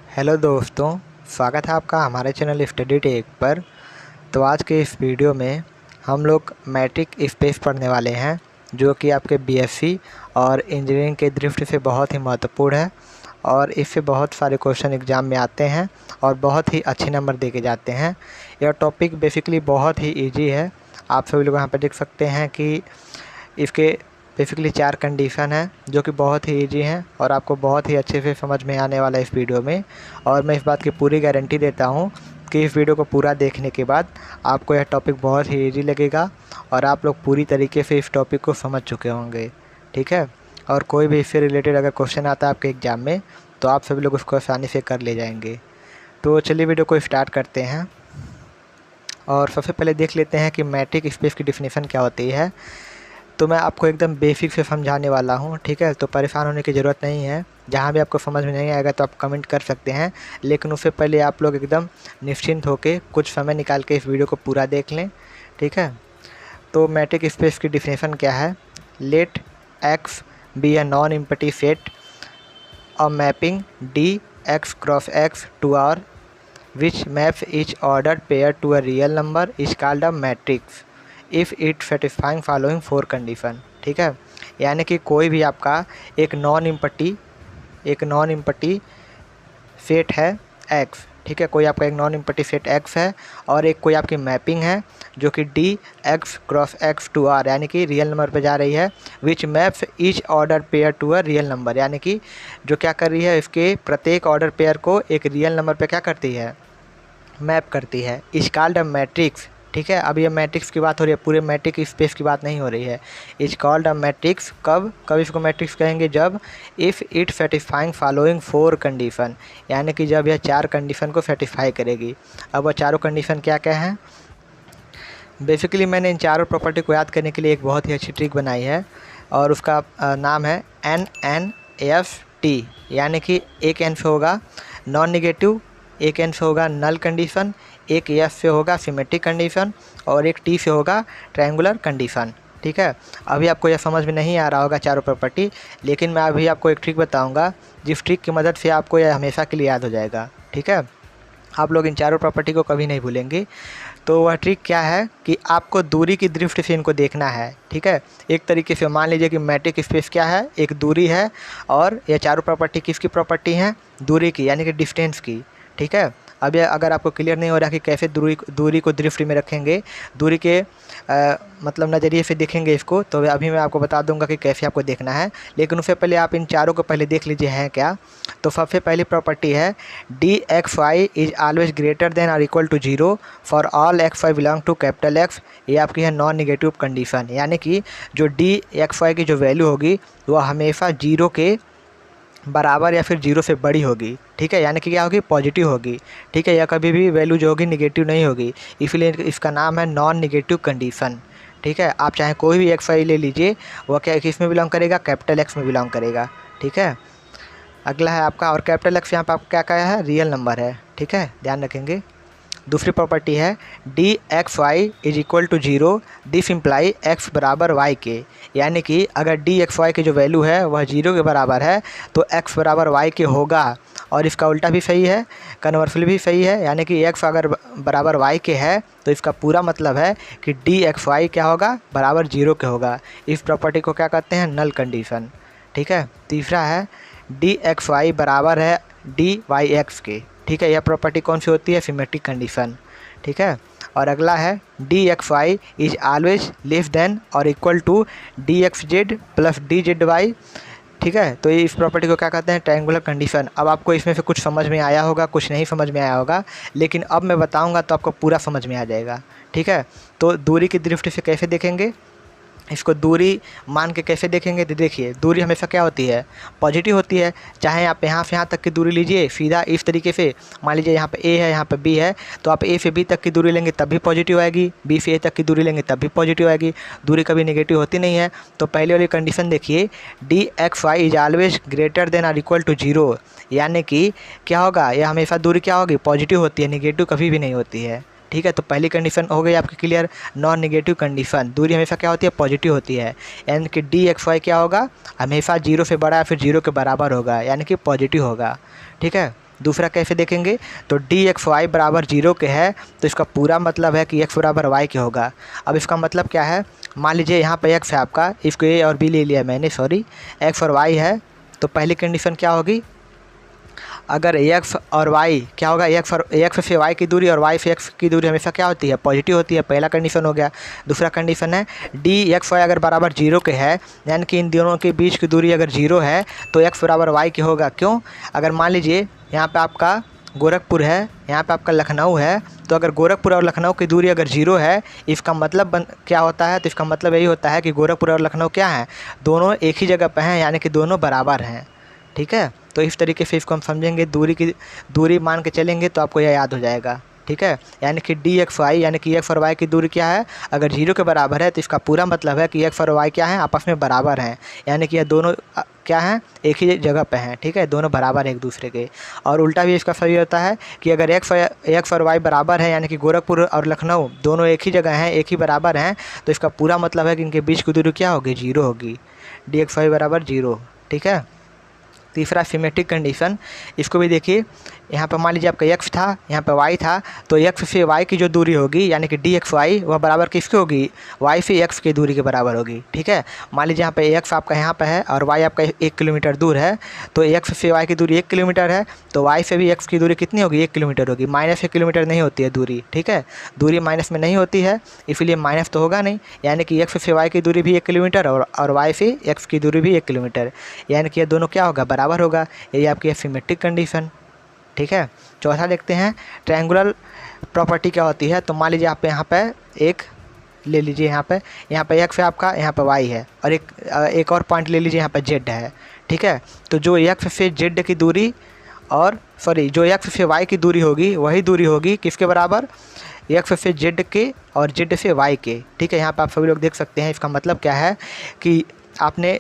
Hello दोस्तों, स्वागत है आपका हमारे चैनल स्टडी टेक पर। तो आज के इस वीडियो में हम लोग मैट्रिक स्पेस पढ़ने वाले हैं, जो कि आपके बीएससी और इंजीनियरिंग के दृष्टि से बहुत ही महत्वपूर्ण है और इससे बहुत सारे क्वेश्चन एग्ज़ाम में आते हैं और बहुत ही अच्छे नंबर दे के जाते हैं। यह टॉपिक बेसिकली बहुत ही ईजी है। आप सभी लोग यहाँ पर देख सकते हैं कि इसके बेसिकली 4 कंडीशन हैं जो कि बहुत ही इजी हैं और आपको बहुत ही अच्छे से समझ में आने वाला है इस वीडियो में। और मैं इस बात की पूरी गारंटी देता हूँ कि इस वीडियो को पूरा देखने के बाद आपको यह टॉपिक बहुत ही इजी लगेगा और आप लोग पूरी तरीके से इस टॉपिक को समझ चुके होंगे। ठीक है, और कोई भी इससे रिलेटेड अगर क्वेश्चन आता है आपके एग्ज़ाम में तो आप सभी लोग उसको आसानी से कर ले जाएंगे। तो चलिए वीडियो को स्टार्ट करते हैं और सबसे पहले देख लेते हैं कि मैट्रिक स्पेस की डिफिनीसन क्या होती है। तो मैं आपको एकदम बेसिक से समझाने वाला हूँ, ठीक है। तो परेशान होने की ज़रूरत नहीं है। जहाँ भी आपको समझ में नहीं आएगा तो आप कमेंट कर सकते हैं, लेकिन उससे पहले आप लोग एकदम निश्चिंत होकर कुछ समय निकाल के इस वीडियो को पूरा देख लें, ठीक है। तो मैट्रिक स्पेस की डिफिनेशन क्या है? Let x be a non empty set a mapping d x cross x to R which maps each ordered pair to a real number is called a matrix if it satisfying following 4 condition. ठीक है, यानी कि कोई भी आपका एक non empty set है x, ठीक है। कोई आपका एक नॉन इम्पटी सेट एक्स है और एक कोई आपकी मैपिंग है जो कि D x cross x to R यानी कि रियल नंबर पे जा रही है, which maps each order pair to a real number, यानी कि जो क्या कर रही है इसके प्रत्येक ऑर्डर पेयर को एक रियल नंबर पे क्या करती है, मैप करती है। Is called a matrix. ठीक है, अब ये मैट्रिक्स की बात हो रही है, पूरे मैट्रिक स्पेस की बात नहीं हो रही है। इज कॉल्ड अ मैट्रिक्स कब कब इसको मैट्रिक्स कहेंगे? जब if it satisfying following 4 condition, यानी कि जब यह 4 कंडीशन को सेटिस्फाई करेगी। अब वह चारों कंडीशन क्या क्या हैं? बेसिकली मैंने इन चारों प्रॉपर्टी को याद करने के लिए एक बहुत ही अच्छी ट्रिक बनाई है और उसका नाम है NNFT, यानी कि एक एन से होगा नॉन निगेटिव, एक एन से होगा नल कंडीशन, एक एफ से होगा सिमेट्रिक कंडीशन और एक टी से होगा ट्रायंगुलर कंडीशन। ठीक है, अभी आपको यह समझ में नहीं आ रहा होगा चारों प्रॉपर्टी, लेकिन मैं अभी आपको एक ट्रिक बताऊंगा जिस ट्रिक की मदद से आपको यह हमेशा के लिए याद हो जाएगा। ठीक है, आप लोग इन चारों प्रॉपर्टी को कभी नहीं भूलेंगे। तो वह ट्रिक क्या है कि आपको दूरी की दृष्टि से इनको देखना है। ठीक है, एक तरीके से मान लीजिए कि मैट्रिक स्पेस क्या है, एक दूरी है और ये चारों प्रॉपर्टी किसकी प्रॉपर्टी हैं? दूरी की, यानी कि डिस्टेंस की। ठीक है, अब ये अगर आपको क्लियर नहीं हो रहा कि कैसे दूरी को दृष्टि में रखेंगे, दूरी के मतलब नज़रिए से देखेंगे इसको, तो अभी मैं आपको बता दूंगा कि कैसे आपको देखना है। लेकिन उससे पहले आप इन चारों को पहले देख लीजिए हैं क्या। तो सबसे पहली प्रॉपर्टी है D x Y is always greater than और equal to 0 for all X Y belong to capital X. ये आपकी है नॉन निगेटिव कंडीशन, यानी कि जो डी एक्स वाई की जो वैल्यू होगी वह हमेशा 0 के बराबर या फिर 0 से बड़ी होगी। ठीक है, यानी कि क्या होगी? पॉजिटिव होगी। ठीक है, या कभी भी वैल्यू जो होगी निगेटिव नहीं होगी, इसलिए इसका नाम है नॉन निगेटिव कंडीशन। ठीक है, आप चाहे कोई भी एक्स वाई ले लीजिए, वह क्या किस में बिलोंग करेगा? कैपिटल एक्स में बिलोंग करेगा। ठीक है, अगला है आपका, और कैपिटल एक्स यहाँ पर आपका क्या क्या है? रियल नंबर है। ठीक है, ध्यान रखेंगे। दूसरी प्रॉपर्टी है D x Y is equal to 0 this imply x बराबर वाई के, यानी कि अगर डी एक्स वाई की जो वैल्यू है वह 0 के बराबर है तो एक्स बराबर वाई के होगा। और इसका उल्टा भी सही है, कन्वर्सली भी सही है, यानी कि एक्स अगर बराबर वाई के है तो इसका पूरा मतलब है कि डी एक्स वाई क्या होगा? बराबर 0 के होगा। इस प्रॉपर्टी को क्या कहते हैं? Null condition. ठीक है, तीसरा है डी एक्स वाई बराबर है डी वाई एक्स के। ठीक है, यह प्रॉपर्टी कौन सी होती है? Symmetric condition. ठीक है, और अगला है D x Y is always less than और equal to D X Z plus D Z Y. ठीक है, तो इस प्रॉपर्टी को क्या कहते हैं? Triangular condition. अब आपको इसमें से कुछ समझ में आया होगा, कुछ नहीं समझ में आया होगा, लेकिन अब मैं बताऊंगा तो आपको पूरा समझ में आ जाएगा। ठीक है, तो दूरी की दृष्टि से कैसे देखेंगे इसको? दूरी मान के कैसे देखेंगे? तो देखिए, दूरी हमेशा क्या होती है? पॉजिटिव होती है। चाहे आप यहाँ से यहाँ तक की दूरी लीजिए, सीधा इस तरीके से मान लीजिए यहाँ पे ए है, यहाँ पे बी है, तो आप ए से बी तक की दूरी लेंगे तब भी पॉजिटिव आएगी, बी से ए तक की दूरी लेंगे तब भी पॉजिटिव आएगी। दूरी कभी नेगेटिव होती नहीं है। तो पहले वाली कंडीशन देखिए, d x Y is always greater than और इक्वल टू 0, यानी कि क्या होगा? यह हमेशा दूरी क्या होगी? पॉजिटिव होती है, नेगेटिव कभी भी नहीं होती है। ठीक है, तो पहली कंडीशन हो गई आपकी क्लियर, नॉन नेगेटिव कंडीशन। दूरी हमेशा क्या होती है? पॉजिटिव होती है, यानी कि डी एक्स वाई क्या होगा? हमेशा 0 से बड़ा या फिर 0 के बराबर होगा, यानी कि पॉजिटिव होगा। ठीक है, दूसरा कैसे देखेंगे, तो डी एक्स वाई बराबर 0 के है तो इसका पूरा मतलब है कि एक्स बराबर वाई के होगा। अब इसका मतलब क्या है, मान लीजिए यहाँ पे एक्स है आपका, इसको ए और बी ले लिया मैंने, सॉरी, एक्स और वाई है, तो पहली कंडीशन क्या होगी, अगर एक्स और वाई क्या होगा, एक्स से वाई की दूरी और वाई से एक्स की दूरी हमेशा क्या होती है, पॉजिटिव होती है, पहला कंडीशन हो गया। दूसरा कंडीशन है डी एक्स वाई अगर बराबर 0 के है, यानी कि इन दोनों के बीच की दूरी अगर 0 है तो एक्स बराबर वाई के होगा। क्यों, अगर मान लीजिए यहाँ पे आपका गोरखपुर है, यहाँ पे आपका लखनऊ है, तो अगर गोरखपुर और लखनऊ की दूरी अगर 0 है, इसका मतलब क्या होता है, तो इसका मतलब यही होता है कि गोरखपुर और लखनऊ क्या है, दोनों एक ही जगह पे हैं, यानी कि दोनों बराबर हैं। ठीक है, तो इस तरीके से इसको हम समझेंगे, दूरी मान के चलेंगे तो आपको यह याद हो जाएगा। ठीक है, यानी कि डी एक्स वाई यानी कि एक्स और वाई की दूरी क्या है, अगर 0 के बराबर है तो इसका पूरा मतलब है कि एक्स और वाई क्या है, आपस में बराबर हैं, यानी कि यह दोनों क्या हैं, एक ही जगह पे हैं। ठीक है, दोनों बराबर हैं एक दूसरे के। और उल्टा भी इसका सही होता है कि अगर एक्स और वाई बराबर है, यानी कि गोरखपुर और लखनऊ दोनों एक ही जगह हैं, एक ही बराबर हैं, तो इसका पूरा मतलब है कि इनके बीच की दूरी क्या होगी, 0 होगी, डी एक्स वाई बराबर 0। ठीक है, तीसरा सिमेट्रिक कंडीशन, इसको भी देखिए, यहाँ पर मान लीजिए आपका एक्स था, यहाँ पर वाई था, तो एक्स से वाई की जो दूरी होगी यानी कि डी एक्स वाई वह बराबर किसकी होगी, वाई से एक्स की दूरी के बराबर होगी। ठीक है, मान लीजिए यहाँ पे एक्स आपका यहाँ पे है और वाई आपका 1 किलोमीटर दूर है, तो एक्स से वाई की दूरी 1 किलोमीटर है, तो वाई से भी एक्स की दूरी कितनी होगी, 1 किलोमीटर होगी, -1 किलोमीटर नहीं होती है दूरी। ठीक है, दूरी माइनस में नहीं होती है, इसलिए माइनस तो होगा नहीं, यानी कि एक्स से वाई की दूरी भी 1 किलोमीटर और वाई से एक्स की दूरी भी 1 किलोमीटर, यानी कि ये दोनों क्या होगा, बराबर होगा। यही आपकी सिमेट्रिक कंडीशन। ठीक है, चौथा देखते हैं ट्रायंगुलर प्रॉपर्टी क्या होती है। तो मान लीजिए आप यहाँ पे एक ले लीजिए, यहाँ पे एक्स है आपका, यहाँ पे वाई है, और एक और पॉइंट ले लीजिए, यहाँ पे जेड है। ठीक है, तो जो एक्स से जेड की दूरी और जो एक्स से वाई की दूरी होगी वही दूरी होगी किसके बराबर, एक्स से जेड के और जेड से वाई के। ठीक है, यहाँ पे आप सभी लोग देख सकते हैं। इसका मतलब क्या है कि आपने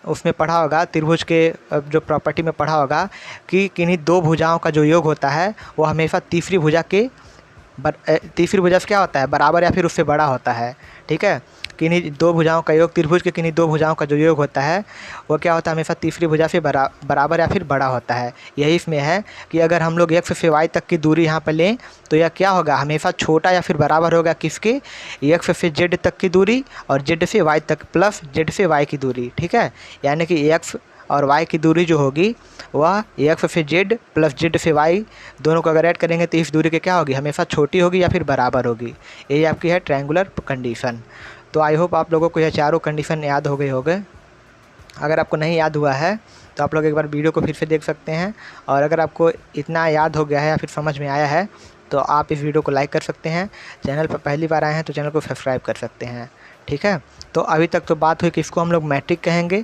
उसमें पढ़ा होगा, त्रिभुज के जो प्रॉपर्टी में पढ़ा होगा कि किन्हीं दो भुजाओं का जो योग होता है वो हमेशा तीसरी भुजा से क्या होता है, बराबर या फिर उससे बड़ा होता है। ठीक है, किन्हीं दो भुजाओं का योग, त्रिभुज के किन्हीं दो भुजाओं का जो योग होता है वो क्या होता है, हमेशा तीसरी भुजा से बराबर या फिर बड़ा होता है। यही इसमें है कि अगर हम लोग एक्स से वाई तक की दूरी यहाँ पर लें तो यह क्या होगा, हमेशा छोटा या फिर बराबर होगा किसके, एक्स से जेड तक की दूरी और जेड से वाई तक प्लस जेड से वाई की दूरी। ठीक है, यानी कि एक्स और वाई की दूरी जो होगी वह एक्स से जेड प्लस जेड से वाई दोनों को अगर ऐड करेंगे तो इस दूरी के क्या होगी, हमेशा छोटी होगी या फिर बराबर होगी। यही आपकी है ट्रायंगुलर कंडीशन। तो आई होप आप लोगों को यह चारों कंडीशन याद हो गए होंगे। अगर आपको नहीं याद हुआ है तो आप लोग एक बार वीडियो को फिर से देख सकते हैं, और अगर आपको इतना याद हो गया है या फिर समझ में आया है तो आप इस वीडियो को लाइक कर सकते हैं। चैनल पर पहली बार आए हैं तो चैनल को सब्सक्राइब कर सकते हैं। ठीक है, तो अभी तक तो बात हुई कि इसको हम लोग मैट्रिक कहेंगे।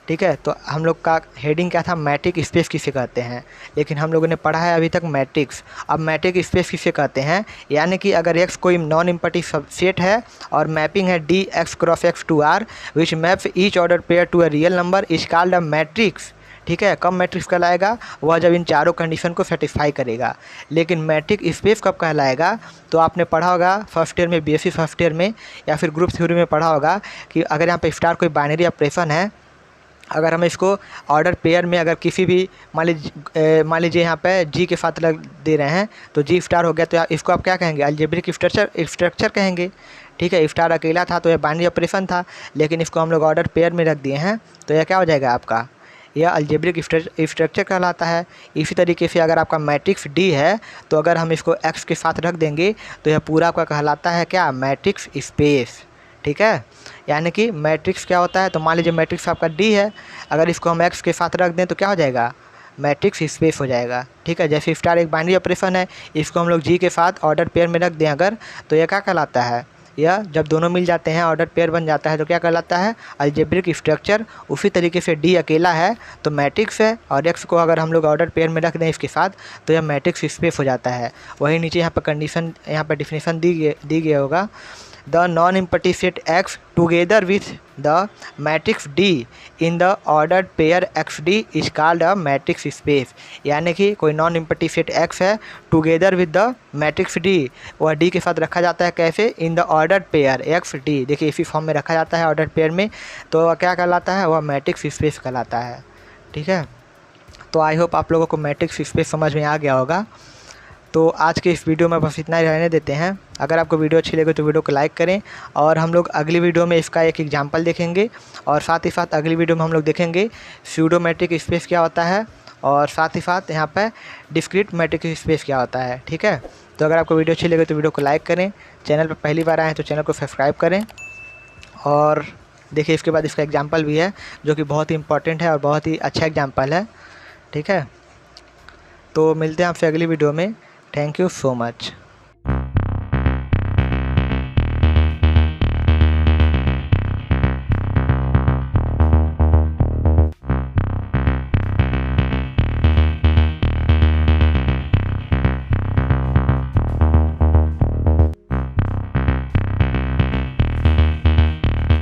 ठीक है, तो हम लोग का हेडिंग क्या था, मैट्रिक स्पेस किसे कहते हैं, लेकिन हम लोगों ने पढ़ा है अभी तक मैट्रिक्स। अब मैट्रिक स्पेस किसे कहते हैं, यानी कि अगर एक्स कोई नॉन इम्पटी सेट है और मैपिंग है D x cross x to R which maps each order pair to a real number is called a matrix. ठीक है, कब मैट्रिक्स कहलाएगा, वह जब इन चारों कंडीशन को सेटिस्फाई करेगा। लेकिन मैट्रिक स्पेस कब कहलाएगा, तो आपने पढ़ा होगा फर्स्ट ईयर में, बीएससी फर्स्ट ईयर में या फिर ग्रुप थ्योरी में पढ़ा होगा कि अगर यहाँ पे स्टार कोई बाइनरी ऑपरेशन है, अगर हम इसको ऑर्डर पेयर में अगर किसी भी मान लीजिए यहाँ पे जी के साथ लग दे रहे हैं तो जी स्टार हो गया, तो इसको आप क्या कहेंगे, अलजेब्रिक स्ट्रक्चर कहेंगे। ठीक है, स्टार अकेला था तो यह बाइनरी ऑपरेशन था, लेकिन इसको हम लोग ऑर्डर पेयर में रख दिए हैं तो यह क्या हो जाएगा आपका, यह अलजेब्रिक स्ट्रक्चर कहलाता है। इसी तरीके से अगर आपका मैट्रिक्स डी है तो अगर हम इसको एक्स के साथ रख देंगे तो यह पूरा आपका कहलाता है क्या, मैट्रिक्स स्पेस। ठीक है, यानी कि मैट्रिक्स क्या होता है, तो मान लीजिए मैट्रिक्स आपका डी है, अगर इसको हम एक्स के साथ रख दें तो क्या हो जाएगा, मैट्रिक्स स्पेस हो जाएगा। ठीक है, जैसे स्टार एक बाइनरी ऑपरेशन है, इसको हम लोग जी के साथ ऑर्डर पेयर में रख दें अगर, तो यह क्या कहलाता है, यह जब दोनों मिल जाते हैं ऑर्डर पेयर बन जाता है तो क्या कहलाता है, अलजेब्रिक स्ट्रक्चर। उसी तरीके से डी अकेला है तो मैट्रिक्स है, और एक्स को अगर हम लोग ऑर्डर पेयर में रख दें इसके साथ तो यह मैट्रिक्स स्पेस हो जाता है। वही नीचे यहाँ पर कंडीशन, यहाँ पर डिफिनेशन दी गई होगा, the non-empty set X together with the matrix D in the ordered pair XD is called a matrix space। यानी कि कोई नॉन इम्पटी सेट X है together with the matrix D, वह D के साथ रखा जाता है कैसे, in the ordered pair XD। देखिए इसी फॉर्म में रखा जाता है ऑर्डर्ड पेयर में, तो वह क्या कहलाता है, वह मैट्रिक्स स्पेस कहलाता है। ठीक है, तो आई होप आप लोगों को मैट्रिक्स स्पेस समझ में आ गया होगा। तो आज के इस वीडियो में बस इतना ही रहने देते हैं। अगर आपको वीडियो अच्छी लगे तो वीडियो को लाइक करें, और हम लोग अगली वीडियो में इसका एक एग्जांपल देखेंगे, और साथ ही साथ अगली वीडियो में हम लोग देखेंगे स्यूडो मैट्रिक स्पेस क्या होता है, और साथ ही साथ यहाँ पर डिस्क्रीट मैट्रिक स्पेस क्या होता है। ठीक है, तो अगर आपको वीडियो अच्छी लगे तो वीडियो को लाइक करें, चैनल पर पहली बार आए हैं तो चैनल को सब्सक्राइब करें, और देखिए इसके बाद इसका एग्जाम्पल भी है जो कि बहुत ही इंपॉर्टेंट है और बहुत ही अच्छा एग्जाम्पल है। ठीक है, तो मिलते हैं आपसे अगली वीडियो में। Thank you so much.